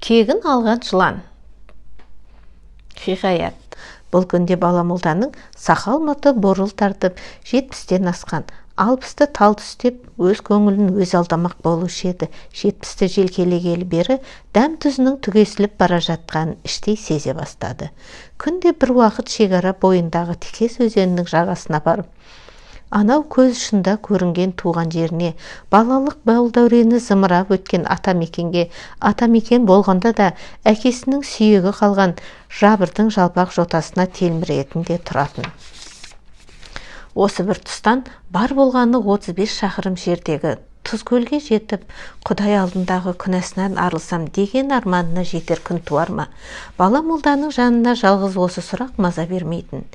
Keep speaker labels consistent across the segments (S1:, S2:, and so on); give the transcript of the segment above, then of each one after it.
S1: Кегін алған жылан. Хикаят. Бұл күнде бала молданың сақал мұрты бурыл тартып, 70-тен асқан, 60-ты тал түстеп, өз көңілін өз алдамақ болушы еді. 70-ті желкелегелі бері дәм тұзының түгесіліп бара жатқанын іштей сезе бастады. Күнде бір уақыт шекара бойындағы Текес өзенінің жағасына барып, анау көз ұшында көрінген туған жеріне, балалық бал дәурені зымырап өткен атамекен болғанда да әкесінің сүйегі қалған жабырдың жалпақ жотасына телміретінде тұратын. Осы бір тұстан бар болғаны 35 шақырым жердегі Тұзкөлге жетіп, Құдай алдындағы күнәсінен арылсам деген арманына жетер күн туар ма? Бала молданың жанына жалғыз осы сұрақ маза бермейтін.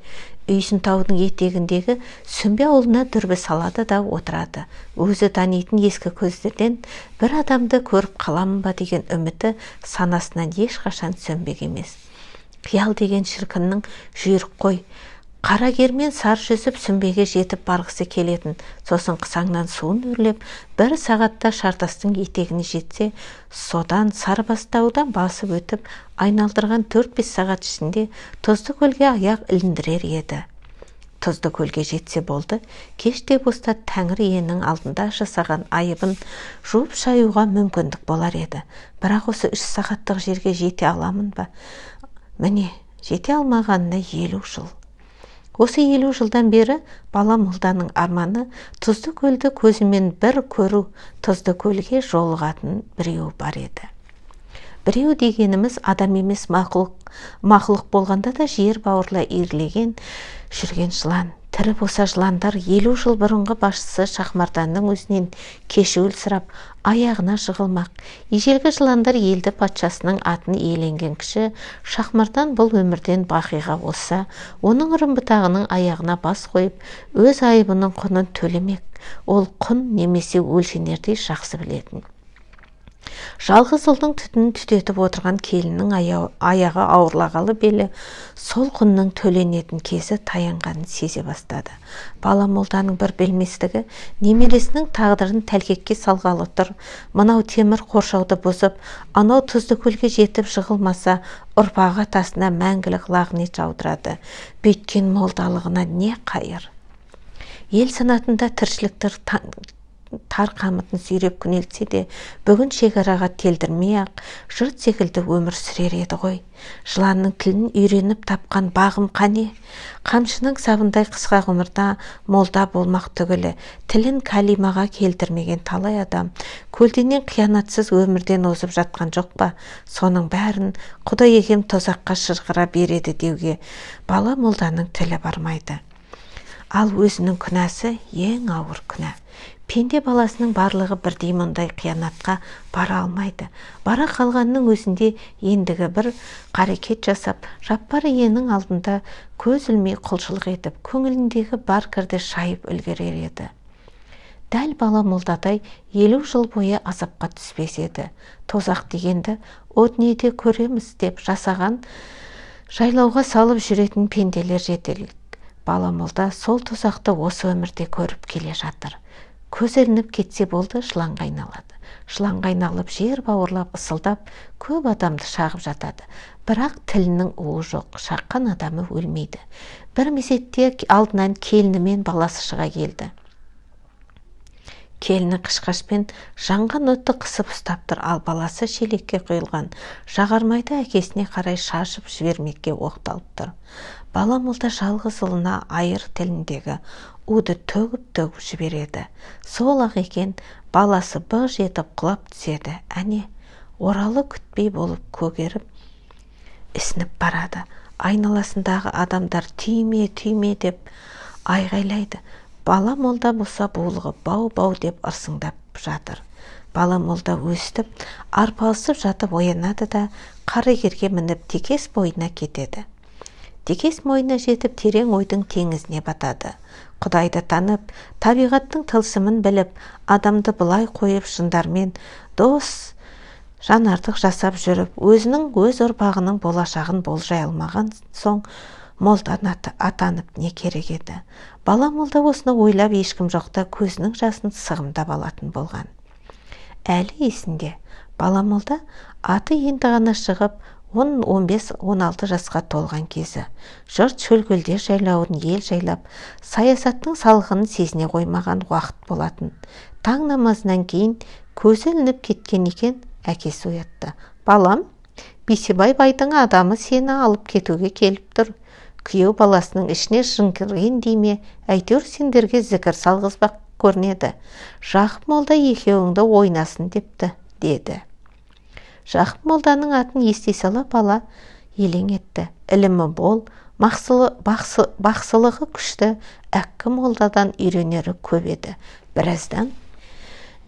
S1: Үйсін таудың етегіндегі Сүмбе ауылына дүрбі салады да отырады. Өзі танитын ескі көздерден бір адамды көріп қаламын ба деген үміті санасынан ешқашан сөнбек емес. Қиял деген шіркіннің жүйрік қой. Қара кермен сар жүзіп Сүмбеге жетіп барғысы келетін. Сосын қысаңнан суын өрлеп, бір сағатта Шартастың етегіне жетсе, содан Сарыбастаудан басып өтіп, айналдырған 4-5 сағат ішінде Тұздыкөлге аяқ іліндірер еді. Тұздыкөлге жетсе болды, кеште боста Тәңір иенің алдында жасаған айыбын жуып шаюға мүмкіндік болар еді. Бірақ осы 3 сағаттық жерге жете аламын ба? Міне, жете алмағанына 50 жыл. Осы 50 жылдан бері бала молданың арманы Тұздыкөлді көзімен бір көру, Тұздыкөлге жолығатын біреу бар еді. Біреу дегеніміз адам емес мақұлық болғанда да жер бауырла иірілген жүрген жылан. Тірі болса жыландар 50 жыл бұрынғы басшысы Шахмарданның өзінен кешуіл сұрап, аяғына жығылмақ. Ежелгі жыландар елді патшасының атын иеленген кіші Шахмардан бұл өмірден бақиға болса, оның ұрын-бұтағының аяғына бас қойып, өз айыбының құнын төлемек. Ол құн немесе өлшенердей жақсы білетін. Жалғыз ұлдың түтінін түтетіп отырған келіннің аяғы ауырлағалы белі сол құнның төленетін кезі таянғанын сезе бастады. Бала молданың бір білместігі немересінің тағдырын тәлкекке салғалы тұр. Мынау темір қоршауды бұзып, анау Тұздыкөлге жетіп жығылмаса, ұрпағы атасына мәңгілік лағнет жаудырады. Бүйткен молдалығына не қайыр? Ел санатында тіршіліктер тар қамытын сүйреп күнелтсе де, бүгін шекараға телдірмей-ақ жұрт секілді өмір сүрер еді ғой. Жыланның тілін үйреніп тапқан бағым қане? Қамшының сабындай қысқа ғұмырда молда болмақ түгілі, тілін кәлимаға келтірмеген талай адам көлденең қиянатсыз өмірден озып жатқан жоқ па? Соның бәрін Құдай егем тозаққа шырғыра береді деуге бала молданың тілі бармайды. Ал өзінің күнәсі ең ауыр күнә. Пенде баласының барлығы бірдей мұндай қиянатқа бара алмайды. Бара қалғанның өзінде ендігі бір қарекет жасап, жаппар иенің алдында көз ілмей құлшылық етіп, көңіліндегі бар кірді шайып үлгерер еді. Дәл бала молдадай 50 жыл бойы азапқа түспес еді. Тозақ дегенді от неде көреміз деп жасаған жайлауға салып жүретін пенделер жетерлік. Бала молда сол тозақты осы өмірде көріп келе жатыр. Көз ілініп кетсе болды, жыланға айналады. Жыланға айналып жер бауырлап ысылдап, көп адамды шағып жатады. Бірақ тілінің уы жоқ, шаққан адамы өлмейді. Бір мезетте алдынан келіні мен баласы шыға келді. Келіні қышқашпен жанған отты қысып ұстап тұр, ал баласы шелекке құйылған жағармайды әкесіне қарай шашып жібермекке оқталып тұр. Бала молда жалғыз ұлына айыр тіліндегі уды төгіп жібереді. Сол-ақ екен, баласы бұж етіп құлап түседі. Әне, оралы күтпей болып көгеріп, ісініп барады. Айналасындағы адамдар түйме деп айғайлайды. Бала молда болса булығы бау-бау деп ырсыңдап жатыр. Бала молда өстіп, арпалысып жатып оянады да қарагерге мініп Текес бойына кетеді. Текес мойнына жетіп терең ойдың теңізіне батады. Құдайды танып, табиғаттың тылсымын біліп, адамды былай қойып жындармен дос жанартық жасап жүріп, өзінің өз ұрпағының болашағын болжай алмаған соң молдан атанып не керек еді? Бала молда осыны ойлап ешкім жоқта көзінің жасын сығымдап алатын болған. Әлі есінде, бала молда Аты енді ғана шығып, 15-16 жасқа толған кезі. Жұрт шөлкөлдер жайлауын ел жайлап, саясаттың салғынын сезіне қоймаған уақыт болатын. Таң намазынан кейін көзі ілініп кеткен екен, әкесі оятты. Балам, Бейсебай байдың адамы сені алып кетуге келіп тұр. Күйеу баласының ішіне жын кірген дейме, әйтеуір сендерге зікір салғызбақ көрінеді. Жақып молда екеуіңді ойнасын депті, деді. Жақып молданың атын ести сала бала елең етті. Ілімі бол, бақсылығы күшті, әккі молдадан үйренері көп еді. Біраздан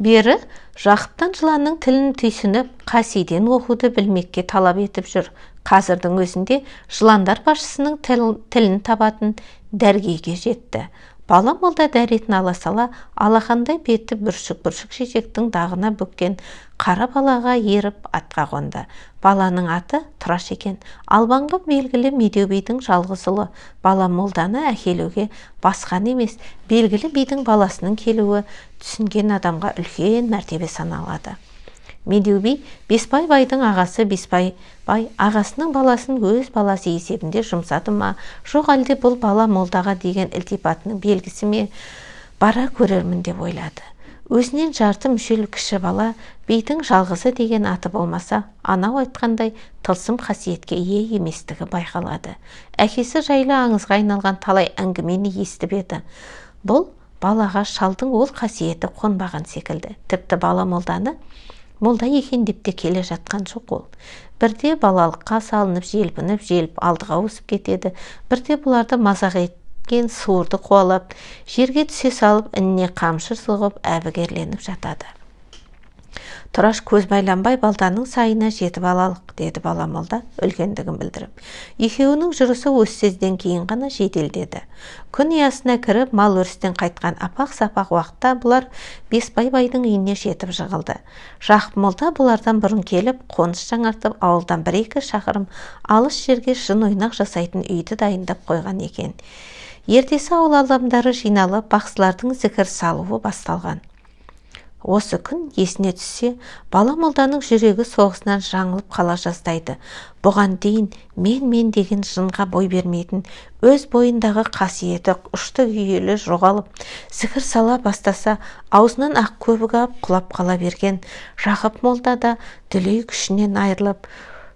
S1: бері Жақыптан жыланның тілін түйсініп, қасиден оқуды білмекке талап етіп жүр. Қазірдің өзінде жыландар басшысының тілін табатын дәргейге жетті. Бала молда дәретін ала сала, алақандай беті бүршік-бүршік шешектің дағына бүккен қара балаға еріп атқа қонды. Баланың аты Тұраш екен. Албанға белгілі Медеу бидің жалғыз ұлы. Бала молданы әкелуге басқан емес, белгілі бидің баласының келуі түсінген адамға үлкен мәртебе саналады. Медеу би Беспай байдың ағасы. Беспай бай ағасының баласын өз баласы есебінде жұмсады ма, жоқ әлде бұл бала молдаға деген ілтипатының белгісі ме, бара көрермін деп ойлады. Өзінен жарты мүшел кіші бала бидің жалғызы деген аты болмаса, анау айтқандай тылсым қасиетке ие еместігі байқалады. Әкесі жайлы аңызға айналған талай әңгімені естіп еді. Бұл балаға шалдың ол қасиеті қонбаған секілді. Тіпті бала молданы молда екен деп те келе жатқан жоқ ол. Бірде балалыққа салынып, желпініп алдыға өсіп кетеді. Бірде бұларды мазақ еткен суырды қуалап, жерге түсе салып, ініне қамшы сұғып, әбігерленіп жатады. Тұраш көз байланбай балданың сайына жетіп алалық, деді бала молда үлкендігін білдіріп. Екеуінің жүрісі осы сөзден кейін ғана жеделдеді. Күн ұясына кіріп, мал өрістен қайтқан апақ-сапақ уақытта бұлар Беспай байдың үйіне жетіп жығылды. Жақып молда бұлардан бұрын келіп, қоныс жаңартып, ауылдан 1-2 шақырым алыс жерге жын ойнақ жасайтын үйді дайындап қойған екен. Ертесі ауыл адамдары жиналып, бақсылардың зікір салуы басталған. Осы күн есіне түссе, бала молданың жүрегі соғысынан жаңылып қала жаздайды. Бұған дейін мен деген жынға бой бермейтін, өз бойындағы қасиеті ұшты күйелі жоғалып, зікір сала бастаса, аузынан ақ көбік ап құлап қала берген Жақып молда да дүлей күшінен айырылып,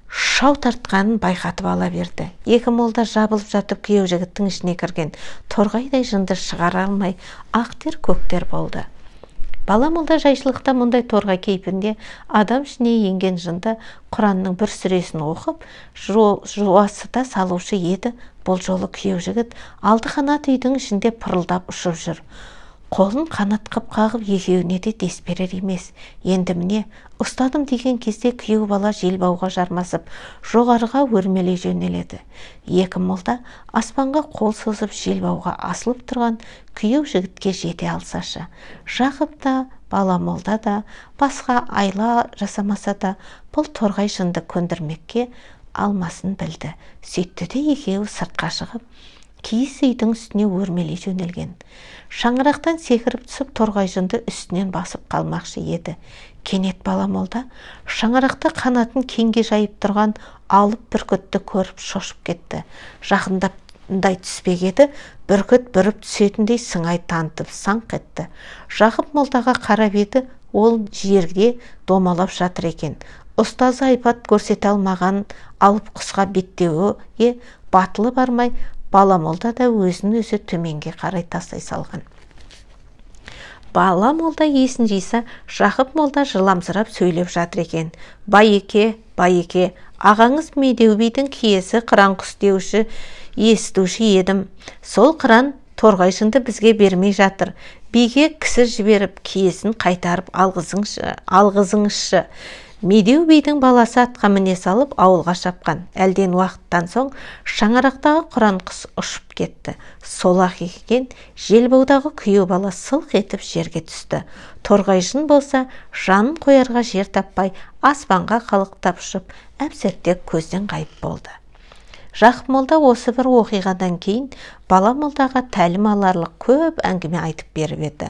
S1: шау тартқанын байқатып ала берді. Екі молда жабылып жатып күйеу жігіттің ішіне кірген торғайдай жынды шығара алмай, ақтер көктер болды. Бала молда жайшылықта мұндай торғай кейпінде адам ішіне енген жынды Құранның бір сүресін оқып, жуасыта салушы еді. Бұл жолы күйеу жігіт алды қанат үйдің ішінде пырылдап ұшып жүр. Қолын қанат қағып екеуіне де дес берер емес. Енді міне, ұстадым деген кезде күйеу бала желбауға жармасып, жоғарыға өрмелей жөнеледі. Екі молда аспанға қол созып желбауға асылып тұрған күйеу жігітке жете алсашы. Жақып та, бала молда да, басқа айла жасамаса да, бұл торғай жынды көндірмекке алмасын білді. Сөйтті де екеуі сыртқа шығып, киіз үйдің үстіне өрмелей жөнелген. Шаңырақтан секіріп түсіп, торғай жынды үстінен басып қалмақшы еді. Кенет бала молда шаңырақта қанатын кеңге жайып тұрған алып бүркітті көріп шошып кетті. Жақындаптай түспек еді, бүркіт бүріп түсетіндей сыңай танытып саңқ етті. Жақып молдаға қарап еді, ол жерге домалап жатыр екен. Ұстазы айбат көрсете алмаған алып құсқа беттеуге батылы бармай, бала молда да өзін-өзі төменге қарай тастай салған. Бала молда есін жиса, Жақып молда жыламсырап сөйлеп жатыр екен. Байеке, ағаңыз Медеу бидің киесі қыран құс деуші, естуші едім. Сол қыран торғай жынды бізге бермей жатыр. Биге кісі жіберіп, киесін қайтарып алғызыңызшы. Медеу бидің баласы атқа міне салып ауылға шапқан. Әлден уақыттан соң шаңырақтағы құран құс ұшып кетті. Сол-ақ екен, желбаудағы күйеу бала сылқ етіп жерге түсті. Торғай жын болса, жанын қоярға жер таппай, аспанға қалықтап ұшып, әп-сәтте көзден ғайып болды. Жақып молда осы бір оқиғадан кейін бала молдаға тәлім аларлық көп әңгіме айтып беріп еді.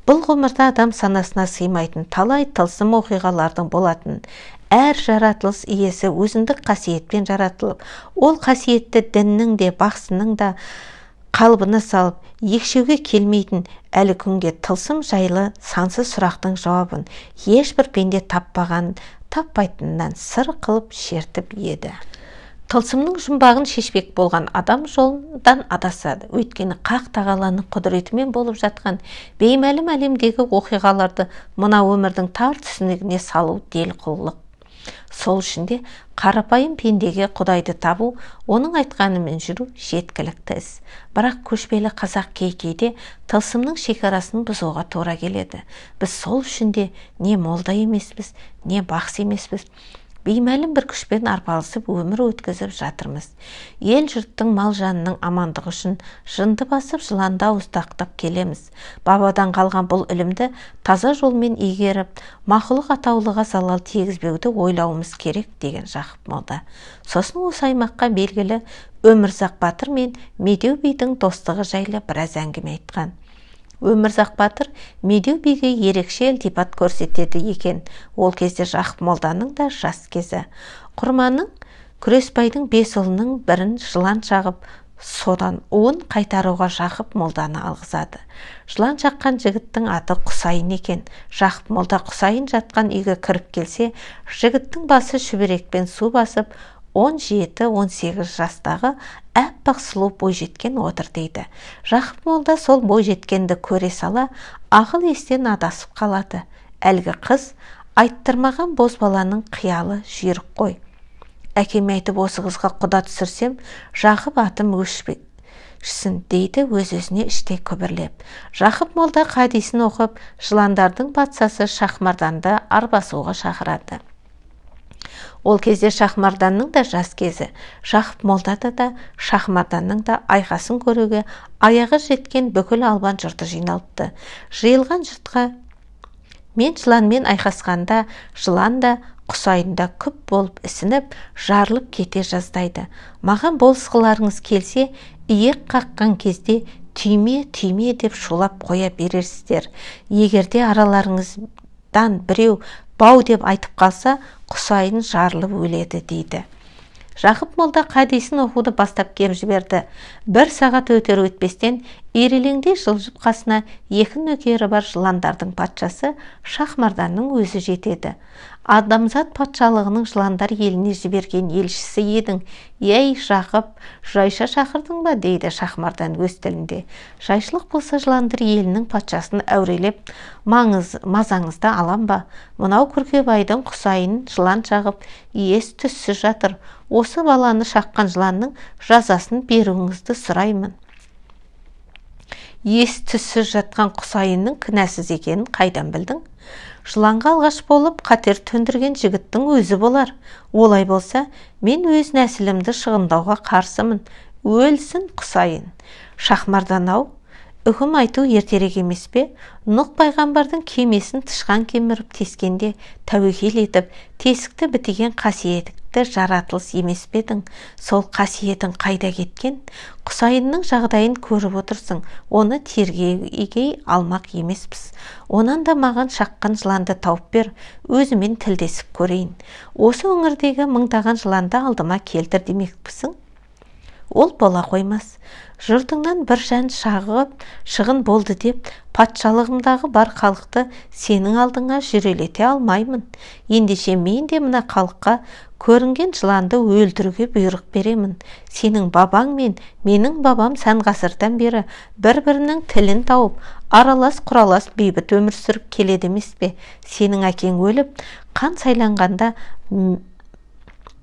S1: Бұл ғұмырда адам санасына сыймайтын талай тылсым оқиғалардың болатын, Әр жаратылыс иесі өзіндік қасиетпен жаратылып, ол қасиетті діннің де, бақсының да қалбына салып, екшеуге келмейтін әлі күнге тылсым жайлы сансыз сұрақтың жауабын ешбір пенде таппайтынынан сыр қылып шертіп еді. Тылсымның жұмбағын шешпек болған адам жолдан адасады. Өйткені қақ тағаланың құдіретімен болып жатқан беймәлім әлемдегі оқиғаларды мына өмірдің тар түсінігіне салу дел құллық. Сол үшін де қарапайым пендеге Құдайды табу, оның айтқанымен жүру жеткілікті іс. Бірақ көшпелі қазақ кейде тылсымның шекарасын бұзуға тура келеді. Біз сол үшін де не молда емеспіз, не бақсы емеспіз. Беймәлім бір күшпен арпалысып өмір өткізіп жатырмыз. Ел жұрттың мал жанының амандығы үшін жынды басып жыланды ауыздақтап келеміз. Бабадан қалған бұл ілімді таза жолмен игеріп, мақұлық атаулыға залал тигізбеуді ойлауымыз керек деген Жақып молда. Сосын осы аймаққа белгілі Өмірзақ батыр мен Медеу бидің достығы жайлы біраз әңгіме айтқан. Өмірзақ батыр Медеу биге ерекше ілтипат көрсетеді екен. Ол кезде Жақып молданың да жас кезі. Құрманың Күресбайдың 5 ұлының бірін жылан шағып, содан уын қайтаруға Жақып молданы алғызады. Жылан шаққан жігіттің аты Құсайын екен. Жақып молда Құсайын жатқан үйге кіріп келсе, жігіттің басы шүберекпен су басып, 17-18 жастағы әппақ сұлу бойжеткен отыр дейді. Жақып молда сол бойжеткенді көре сала ақыл естен адасып қалады. Әлгі қыз айттырмаған бозбаланың қиялы жүйрік қой. Әкеме айтып осы қызға құда түсірсем, Жақып атым өшсін дейді өз-өзіне іштей күбірлеп. Жақып молда хадисін оқып, жыландардың патшасы Шахмарданды арбасуға шақырады. Ол кезде Шахмарданның да жас кезі. Жақып молдада да Шахмарданның да айқасын көруге аяғы жеткен бүкіл албан жұрты жиналыпты. Жиылған жұртқа мен жыланмен айқасқанда, жылан да Құсайын да күп болып ісініп, жарылып кете жаздайды. Маған болысқыларыңыз келсе, иек қаққан кезде түйме деп шулап қоя берерсіздер. Егерде араларыңыздан біреу бау деп айтып қалса, Құсайын жарылып өледі дейді. Жақып молда хадисін оқуды бастап кеп жіберді. 1 сағат өтер өтпестен ирелеңдей жылжып қасына 2 нөкері бар жыландардың патшасы Шахмарданның өзі жетеді. Адамзат патшалығының жыландар еліне жіберген елшісі едің. Ей Жақып, жайша шақырдың ба дейді Шахмардан өз тілінде. Жайшылық болса жыландар елінің патшасын әурелеп, мазаңызды алам ба? Мынау Күркебайдың Құсайын жылан шағып, ес түссіз жатыр. Осы баланы шаққан жыланның жазасын беруіңізді сұраймын. Ес түссіз жатқан Құсайынның кінәсіз екенін қайдан білдің? Жыланға алғаш болып қатер төндірген жігіттің өзі болар. Олай болса, мен өз нәсілімді шығындауға қарсымын. Өлсін Құсайын. Шахмардан-ау, үкім айту ертерек емес пе? Нұх пайғамбардың кемесін тышқан кеміріп тескенде тәуекел етіп, тесікті бітеген қасиетті жаратылыс емес пе едің? Сол қасиетін қайда кеткен? Құсайынның жағдайын көріп отырсың, оны тергеуге алмақ емеспіз. Онан да маған шаққан жыланды тауып бер, өзімен тілдесіп көрейін. Осы өңірдегі мыңдаған жыланды алдыма келтір демекпісің? Ол бола қоймас. Жұртыңнан бір жан шығын болды деп, патшалығымдағы бар халықты сенің алдыңа жүрелете алмаймын. Ендеше мен де мына халыққа көрінген жыланды өлтіруге бұйрық беремін. Сенің бабаң мен менің бабам сан ғасырдан бері бір-бірінің тілін тауып, аралас-құралас бейбіт өмір сүріп келеді емес пе? Сенің әкең өліп, қан сайланғанда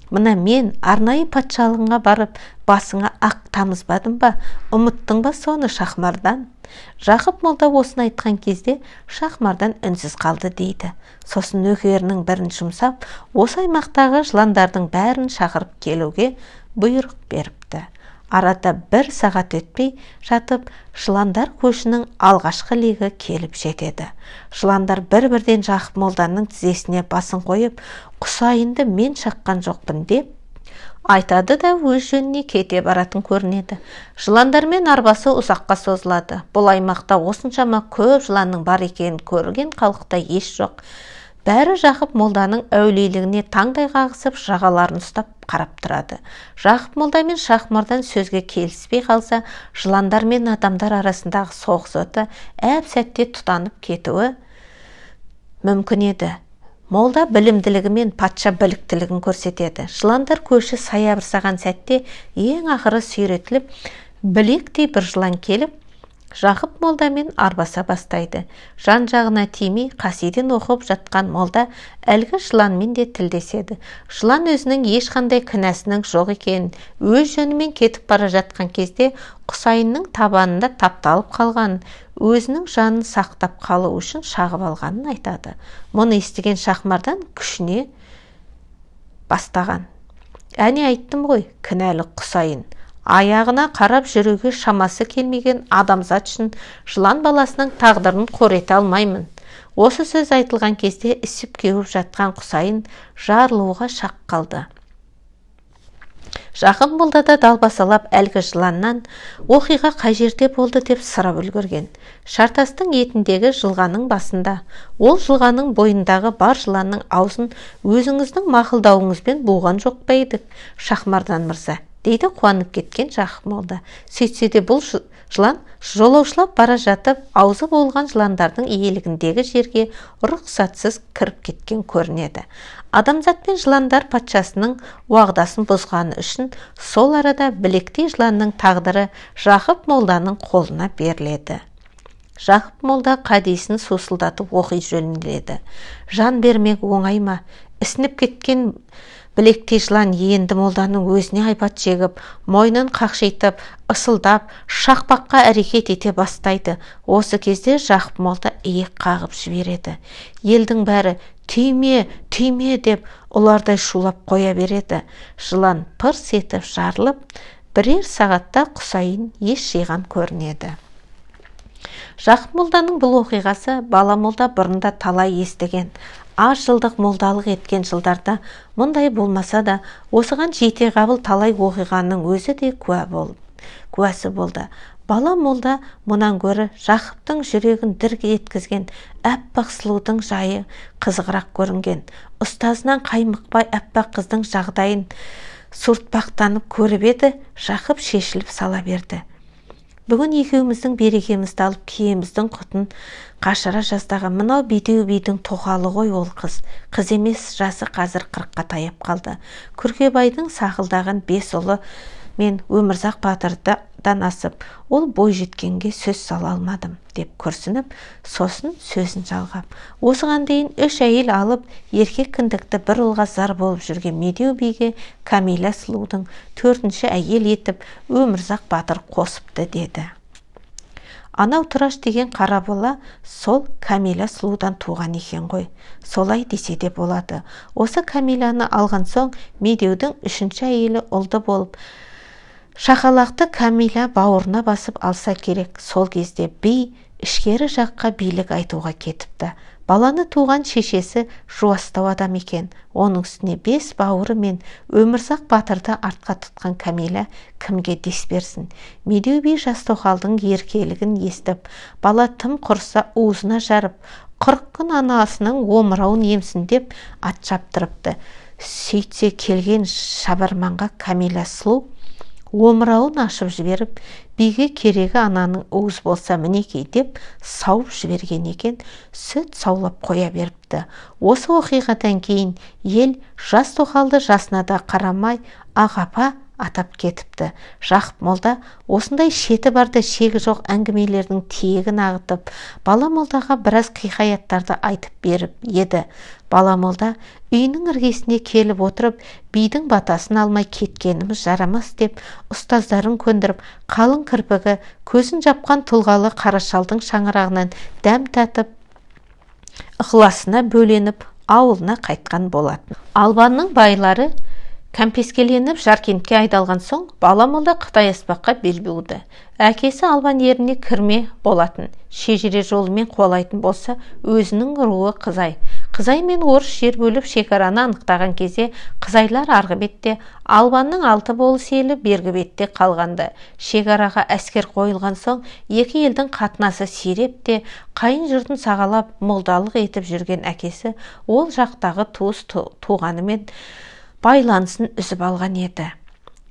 S1: мына мен арнайы патшалығыңа барып, басыңа ақ тамызбадым ба? Ұмыттың ба соны, Шахмардан? Жақып молда осыны айтқан кезде Шахмардан үнсіз қалды дейді. Сосын нөкерінің бірін жұмсап, осы аймақтағы жыландардың бәрін шақырып келуге бұйрық беріпті. Арада 1 сағат өтпей жатып, жыландар көшінің алғашқы легі келіп жетеді. Жыландар бір-бірден Жақып молданың тізесіне басын қойып, Құсайынды мен шаққан жоқпын деп айтады да өз жөніне кете баратын көрінеді. Жыландармен арбасы ұзаққа созылады. Бұл аймақта осыншама көп жыланның бар екенін көрген халықта еш жоқ. Бәрі Жақып молданың әулиелігіне таңдай қағысып, жағаларын ұстап қарап тұрады. Жақып молда мен Шахмардан сөзге келіспей қалса, жыландар мен адамдар арасындағы соғыс оты әп-сәтте тұтанып кетуі мүмкін еді. Молда білімділігі мен патша біліктілігін көрсетеді. Жыландар көші саябырсаған сәтте ең ақыры сүйретіліп, білектей бір жылан келіп, Жақып молдамен арбаса бастайды. Жан-жағына тимей қасиден оқып жатқан молда әлгі жыланмен де тілдеседі. Жылан өзінің ешқандай кінәсінің жоқ екенін, өз жөнімен кетіп бара жатқан кезде Құсайынның табанында тапталып қалғанын, өзінің жанын сақтап қалу үшін шағып алғанын айтады. Мұны естіген Шахмардан күшіне бастаған. Әне айттым ғой, кінәлі Құсайын. Аяғына қарап жүруге шамасы келмеген адамзат үшін жылан баласының тағдырын қорете алмаймын. Осы сөз айтылған кезде ісіп кеуіп жатқан Құсайын жарылуға шақ қалды. Жақып молда да далбасалап әлгі жыланнан оқиға қай жерде болды деп сұрап үлгерген. Шартастың етіндегі жылғаның басында. Ол жылғаның бойындағы бар жыланның аузын өзіңіздің мақұлдауыңызбен буған жоқ па едік, Шахмардан мырза, дейді қуанып кеткен Жақып молда. Сөйтсе де бұл жылан жолаушылап бара жатып, аузы болған жыландардың иелігіндегі жерге рұқсатсыз кіріп кеткен көрінеді. Адамзат пен жыландар патшасының уағдасын бұзғаны үшін сол арада білектей жыланның тағдыры Жақып молданың қолына беріледі. Жақып молда қадесін сусылдатып оқи жөнеледі. Жан бермек оңай ма? Ісініп кеткен білектей жылан енді молданың өзіне айбат жегіп, мойнын қақшитып, ысылдап, шақпаққа әрекет ете бастайды. Осы кезде Жақып молда иек қағып жібереді. Елдің бәрі түйме, түйме деп олардай шулап қоя береді. Жылан пырс етіп жарылып, бірер сағатта Құсайын ес жиған көрінеді. Жақып молданың бұл оқиғасы бала молда бұрында талай естіген. Аз жылдық молдалық еткен жылдарда мұндай болмаса да, осыған жете қабыл талай оқиғаның өзі де куәсі болды. Бала молда мұнан гөрі Жақыптың жүрегін дір еткізген әппақ сұлудың жайы қызығырақ көрінген. Ұстазынан қаймықпай әппақ қыздың жағдайын суыртпақтанып көріп еді, Жақып шешіліп сала берді. Бүгін екеуміздің берекемізді алып, киеміздің құтын қашыра жаздағы мынау бедеу бидің тоқалы ғой ол қыз. Қыз емес, жасы қазір 40-қа таяп қалды. Күркебайдың сақылдаған 5 ұлы мен Өмірзақ батырдан асып, ол бой жеткенге сөз сала алмадым деп күрсініп, сосын сөзін жалғап. Осыған дейін 3 әйел алып, еркек кіндікті бір ұлға зар болып жүрген медеу биге Камила сұлудың 4-ші әйел етіп Өмірзақ батыр қосыпты деді. Анау Тұраш деген қара бола сол Камила сұлудан туған екен ғой. Солай десе де болады. Осы Камиланы алған соң медеудің 3-ші әйелі ұлды болып, шақалақты Камила бауырына басып алса керек. Сол кезде би ішкері жаққа билік айтуға кетіпті. Баланы туған шешесі жуастау адам екен. Оның үстіне 5 бауыры мен Өмірзақ батырды артқа тұтқан Камила кімге дес берсін? Медеу би жас тоқалдың еркелігін естіп, бала тым құрса уызына жарып, 40 күн анасының омырауын емсін деп ат шаптырыпты. Сөйтсе келген шабарманға Камила сұлу омырауын ашып жіберіп, биге керегі ананың уыз болса мінекей деп сауып жіберген екен, сүт саулап қоя беріпті. Осы оқиғадан кейін ел жас тоқалды жасына да қарамай ағапа атап кетіпті. Жақып молда осындай шеті барды шегі жоқ әңгімелердің тиегін ағытып, бала молдаға біраз хикаяттарды айтып беріп еді. Бала молда үйінің іргесіне келіп отырып, бидің батасын алмай кеткеніміз жарамас деп ұстаздарын көндіріп, қалың кірпігі, көзін жапқан тұлғалы қара шалдың шаңырағынан дәм татып, ықыласына бөленіп, ауылына қайтқан болатын. Албанның байлары кәмпескеленіп Жаркентке айдалған соң, бала молда Қытай аспаққа бел буды. Әкесі Албан еріне кірме болатын. Шежіре жолымен қуалайтын болса, өзінің руы Қызай. Қызай мен орыс жер бөліп шекараны анықтаған кезде қызайлар арғы бетте, Албанның 6 болыс елі бергі бетте қалғанды. Шекараға әскер қойылған соң, екі елдің қатынасы сиреп те, қайын жұртын сағалап, молдалық етіп жүрген әкесі ол жақтағы туыс туғанымен байланысын үзіп алған еді.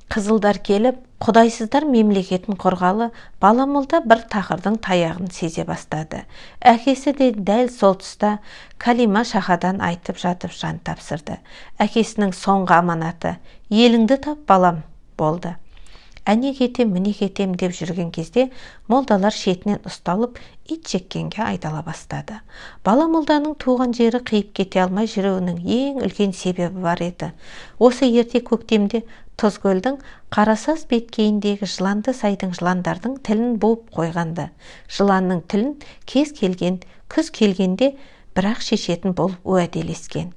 S1: Қызылдар келіп, құдайсыздар мемлекетін құрғалы, Баламолда бір тақырдың таяғын сезе бастады. Әкесі де дәл сол тұста калима шахадан айтып жатып жан тапсырды. Әкесінің соңғы аманаты еліңді тап балам болды. Әне кетем, міне кетем деп жүрген кезде молдалар шетінен ұсталып, ит жеккенге айдала бастады. Баламолданың туған жері қиып кете алмай жүруінің ең үлкен себебі бар еді. Осы ерте көктемде Тұзкөлдің Қарасаз беткейіндегі жыланды сайдың жыландардың тілін буып қойғанды. Жыланның тілін кез келген, күз келгенде бірақ шешетін болып уәделескен.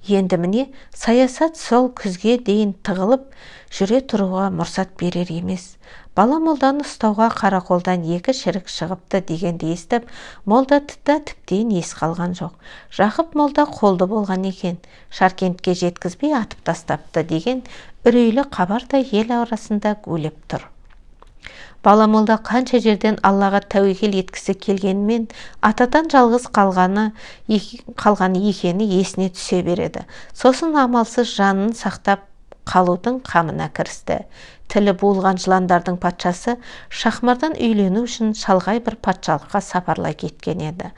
S1: Енді міне саясат сол күзге дейін тығылып жүре тұруға мұрсат берер емес. Баламолданы ұстауға қарақолдан 2 шірік шығыпты дегенді естіп, молда тіптен ес қалған жоқ. Жақып молда қолды болған екен, Шаркентке жеткізбей атып тастапты деген үрейлі қабардай ел арасында гулеп тұр. Баламолда қанша жерден Аллаға тәуекел еткісі келгенмен, атадан жалғыз қалғаны екені есіне түсе береді. Сосын амалсыз жанын сақтап қалудың қамына кірісті. Тілі буылған жыландардың патшасы Шахмардан үйлену үшін шалғай бір патшалыққа сапарлай кеткен еді.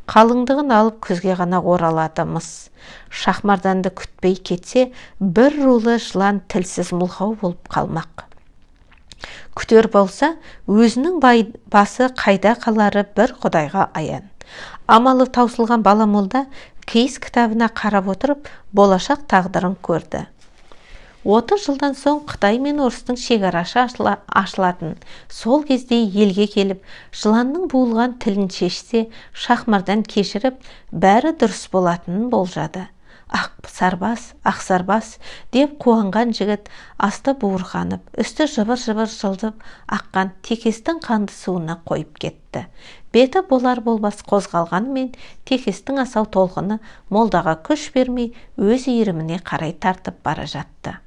S1: Қалыңдығын алып күзге ғана оралады мыс. Шахмарданды күтпей кетсе, бір рулы жылан тілсіз мұлғау болып қалмақ. Күтер болса, өзінің басы қайда қалары бір құдайға аян. Амалы таусылған Баламолда кейіс кітабына қарап отырып, болашақ тағдырын көрді. 30 жылдан соң Қытай мен Орыстың шекарасы ашылатын. Сол кезде елге келіп, жыланның буылған тілін шешсе, Шахмардан кешіріп, бәрі дұрыс болатынын болжады. Ақ сарбас деп қуанған жігіт асты буырқанып, үсті жыбыр-жыбыр жылдып аққан Текестің қанды суына қойып кетті. Беті болар-болмас қозғалғанымен Текестің асау толқыны молдаға күш бермей өз иіріміне қарай тартып бара жатты.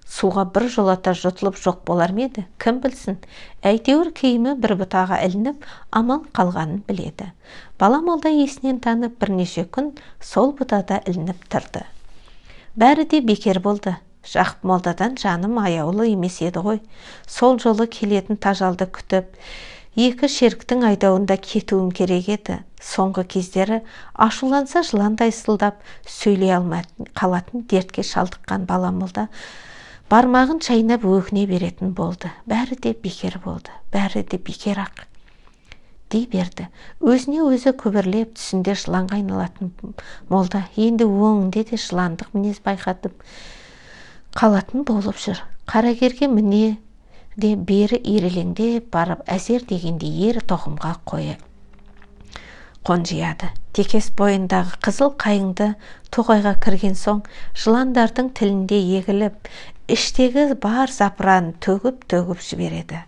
S1: Суға бір жолата жұтылып жоқ болар ма еді? Кім білсін? Әйтеуір киімі бір бұтаға ілініп, аман қалғанын біледі. Баламолда есінен танып бірнеше күн сол бұтада ілініп тұрды. Бәрі де бекер болды. Жақып молдадан жаным аяулы емес еді ғой. Сол жолы келетін тажалды күтіп, 2 шеріктің айдауында кетуім керек еді. Соңғы кездері ашуланса жыландай сылдап, сөйлей алмай қалатын дертке шалдыққан Баламолда бармағын шайнап өкіне беретін болды. Бәрі де бекер болды. Бәрі де бекер ақ. Дей берді. Өзіне өзі күбірлеп түсінде жыланға айналатын молда енді өңінде де жыландық мінез байқатып қалатын болып жүр. Қарагерге міне де бері иреленде барып әзер дегенде ер тоқымға қонжияды. Текес бойындағы қызыл қайыңды тоғайға кірген соң жыландардың тілінде егіліп, іштегі бар запыран төгіп жібереді.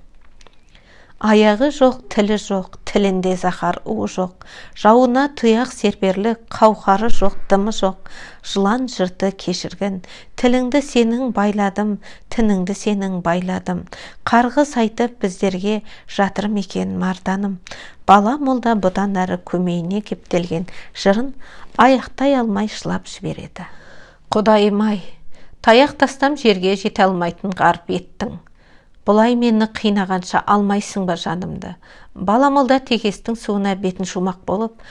S1: Аяғы жоқ, тілі жоқ, тілінде захар уы жоқ, жауына тұяқ серперлік, қауқары жоқ, дымы жоқ, жылан жырты кешіргін, тіліңді сенің байладым, тініңді сенің байладым, қарғыс айтып біздерге жатыр мекен марданым. Баламолда бұдан әрі көмейіне кептелген жырын аяқтай алмай жылап жібереді. Құдайым-ай, таяқ тастам жерге жете алмайтын ғарып еттің. Бұлай мені қинағанша алмайсың ба жанымды? Баламолда Текестің суына бетін шумақ болып,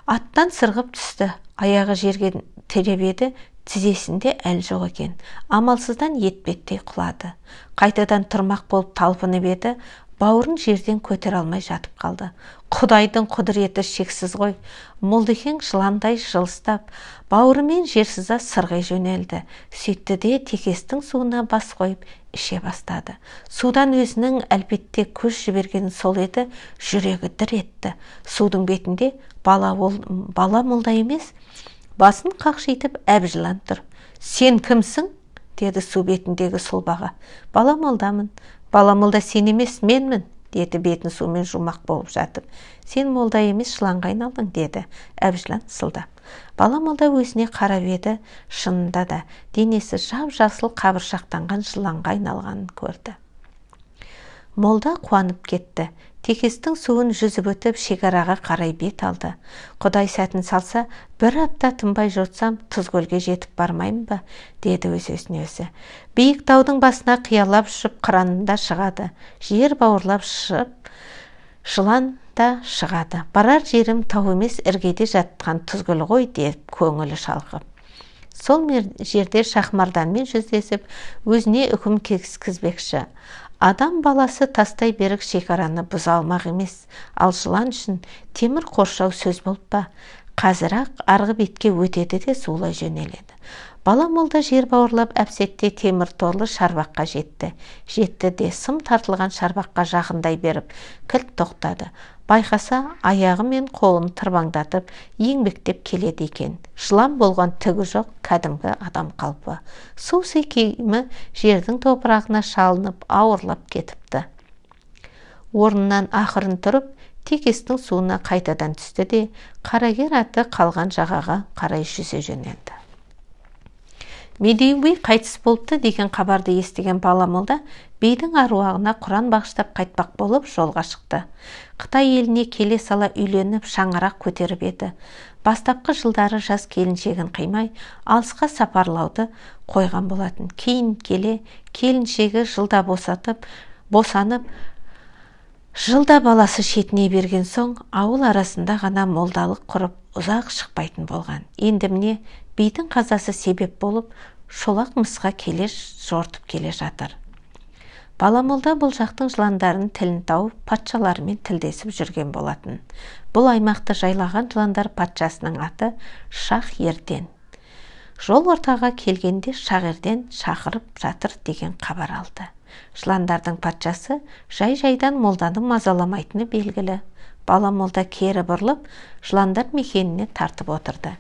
S1: аттан сырғып түсті. Аяғы жерге тіреп еді, тізесінде әл жоқ екен. Амалсыздан етбеттей құлады. Қайтадан тұрмақ болып талпынып еді, бауырын жерден көтер алмай жатып қалды. Құдайдың құдіреті шексіз ғой. Молдекең жыландай жылыстап, бауырымен жерсіза сырғай жөнелді. Сөйтті де Текестің суына бас қойып іше бастады. Судан өзінің әлбетте көз жібергені сол еді, жүрегі дір етті. Судың бетінде Баламолда емес, басын қақшитып әбжылан тұр. Сен кімсің? Деді су бетіндегі сұлбаға. Баламолдамын. Баламолда сен емес, менмін. деді бетін сумен жумақ болып жатып. Сен молда емес жыланға айналдың, деді Әбжылан сылдап. Бала молда өзіне қарап еді, шынында да денесі жап-жасыл қабыршақтанған жыланға айналғанын көрді. Молда қуанып кетті. Текестің суын жүзіп өтіп шекараға қарай бет алды. Құдай сәтін салса, бір апта тынбай жортсам, Тұзкөлге жетіп бармаймын ба, деді өз-өзіне өзі. Биік таудың басына қиялап ұшып қыранында шығады. Жер бауырлап шығып, жылан да шығады. Барар жерім тау емес, іргеде жатқан Тұзкөл ғой, деп көңілі шалқып. Сол жерде Шахмарданмен жүздесіп, өзіне үкім кескізбекші. Адам баласы тастай берік шекараны бұза алмақ емес, ал жылан үшін темір қоршау сөз болып па? Қазір-ақ арғы бетке өтеді де зулай жөнеледі. Бала молда жер бауырлап әпсетте темір торлы шарбаққа жетті. Жетті де сым тартылған шарбаққа жақындай беріп, кілт тоқтады. Байқаса, аяғы мен қолын тырбаңдатып, еңбектеп келеді екен. Жылан болған түгі жоқ, кәдімгі адам қалпы. Су-сый киімі жердің топырағына шалынып, ауырлап кетіпті. Орнынан ақырын тұрып, текестің суына қайтадан түсті де, қарагер аты қалған жағаға қарай жүзе жөнелді. Медеу би қайтыс болыпты деген хабарды естіген бала молда бидің аруағына Құран бағыштап қайтпақ болып жолға шықты. Қытай еліне келе сала үйленіп шаңырақ көтеріп еді. Бастапқы жылдары жас келіншегін қимай, алысқа сапарлауды қойған болатын. Кейін келе келіншегі жылда босанып, жылда баласы шетіне берген соң, ауыл арасында ғана молдалық құрып, ұзақ шықпайтын болған. Енді міне бидің қазасы себеп болып, шолақ мысқа келе жортып келе жатыр. Бала молда бұл жақтың жыландарын тілін тауып, патшаларымен тілдесіп жүрген болатын. Бұл аймақты жайлаған жыландар патшасының аты Шах-Ерден. Жол ортаға келгенде Шах-Ерден шақырып жатыр деген хабар алды. Жыландардың патшасы жай-жайдан молданы мазаламайтыны белгілі. Бала молда кері бұрылып, жыландар мекеніне тартып отырды.